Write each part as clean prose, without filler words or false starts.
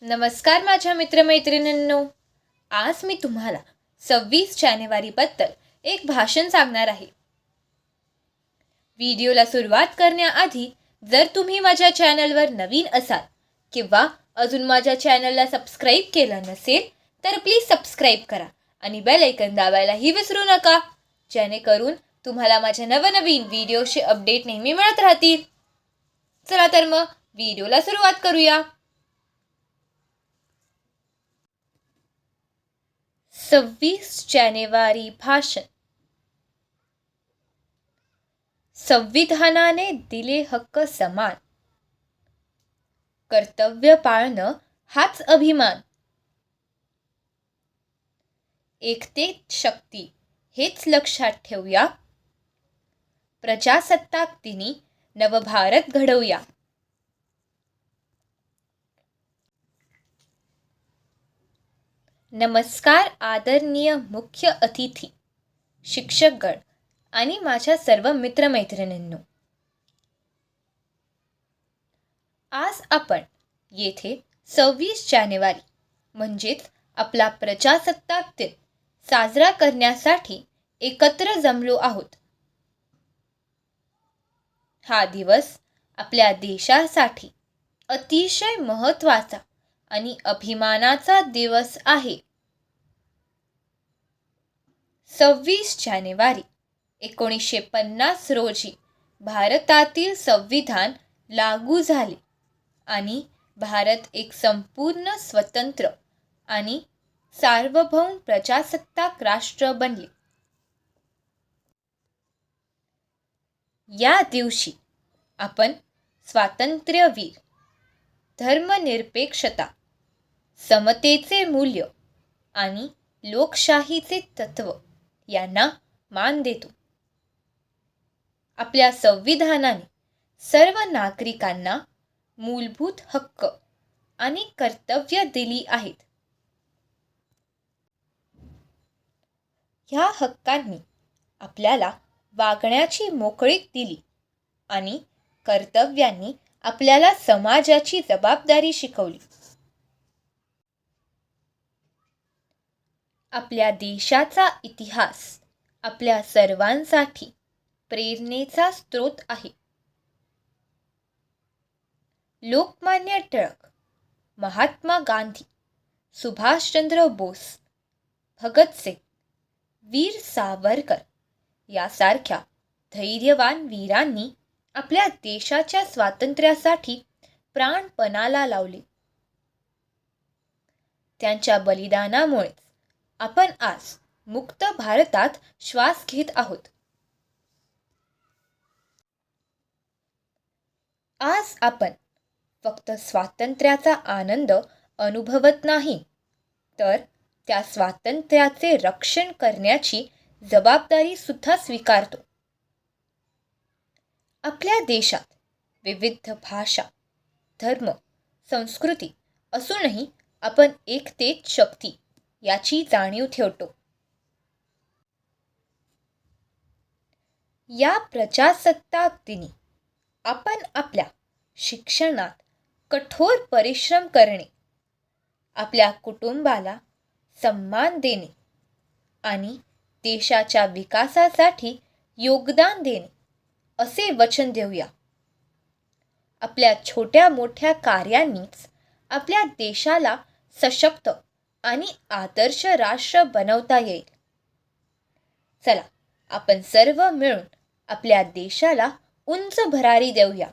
नमस्कार माझ्या मित्रमैत्रिणींनो. आज मी तुम्हाला 26 जानेवारीबद्दल एक भाषण सांगणार आहे. व्हिडिओला सुरुवात करण्याआधी जर तुम्ही माझ्या चॅनलवर नवीन असाल किंवा अजून माझ्या चॅनलला सबस्क्राईब केलं नसेल तर प्लीज सबस्क्राईब करा आणि बेल आयकॉन दाबायलाही विसरू नका, जेणेकरून तुम्हाला माझ्या नवनवीन व्हिडिओचे अपडेट नेहमी मिळत राहतील. चला तर मग व्हिडिओला सुरुवात करूया. 26 जानेवारी भाषण. संविधानाने दिले हक्क समान, कर्तव्य पाळणं हाच अभिमान. एकतेत शक्ती हेच लक्षात ठेवूया, प्रजासत्ताक दिनी नवभारत घडवूया. नमस्कार आदरणीय मुख्य अतिथी, शिक्षकगण आणि माझ्या सर्व मित्रमैत्रिणींनो. आज आपण येथे 26 जानेवारी म्हणजेच आपला प्रजासत्ताक दिन साजरा करण्यासाठी एकत्र जमलो आहोत. हा दिवस आपल्या देशासाठी अतिशय महत्त्वाचा आणि अभिमानाचा दिवस आहे. 26 जानेवारी 1950 रोजी भारतातील संविधान लागू झाले आणि भारत एक संपूर्ण स्वतंत्र आणि सार्वभौम प्रजासत्ताक राष्ट्र बनले. या दिवशी आपण स्वातंत्र्यवीर, धर्मनिरपेक्षता, समतेचे मूल्य आणि लोकशाहीचे तत्त्व यांना मान देतो. आपल्या संविधानाने सर्व नागरिकांना मूलभूत हक्क आणि कर्तव्य दिली आहेत. ह्या हक्कांनी आपल्याला वागण्याची मोकळीक दिली आणि कर्तव्यांनी आपल्याला समाजाची जबाबदारी शिकवली. आपल्या देशाचा इतिहास आपल्या सर्वांसाठी प्रेरणेचा स्रोत आहे. लोकमान्य टिळक, महात्मा गांधी, सुभाषचंद्र बोस, भगतसिंग, वीर सावरकर यासारख्या धैर्यवान वीरांनी आपल्या देशाच्या स्वातंत्र्यासाठी प्राण पणाला लावले. त्यांच्या बलिदानामुळेच आपण आज मुक्त भारतात श्वास घेत आहोत. आज आपण फक्त स्वातंत्र्याचा आनंद अनुभवत नाही, तर त्या स्वातंत्र्याचे रक्षण करण्याची जबाबदारी सुद्धा स्वीकारतो. आपल्या देशात विविध भाषा, धर्म, संस्कृती असूनही आपण एकतेत शक्ती याची जाणीव ठेवतो. या प्रजासत्ताक दिनी आपण आपल्या शिक्षणात कठोर परिश्रम करणे, आपल्या कुटुंबाला सन्मान देणे आणि देशाच्या विकासासाठी योगदान देणे असे वचन देऊया. आपल्या छोट्या मोठ्या कार्यांनीच आपल्या देशाला सशक्त आणि आदर्श राष्ट्र बनवता येईल. चला आपण सर्व मिळून आपल्या देशाला उंच भरारी देऊया.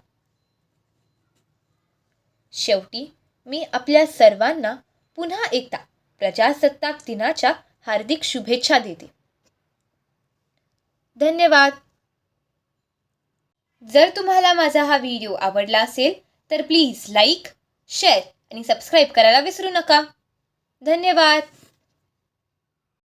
शेवटी मी आपल्या सर्वांना पुन्हा एकदा प्रजासत्ताक दिनाच्या हार्दिक शुभेच्छा देते. धन्यवाद. जर तुम्हाला माझा हा व्हिडिओ आवडला असेल तर प्लीज लाईक, शेअर आणि सबस्क्राईब करायला विसरू नका. धन्यवाद.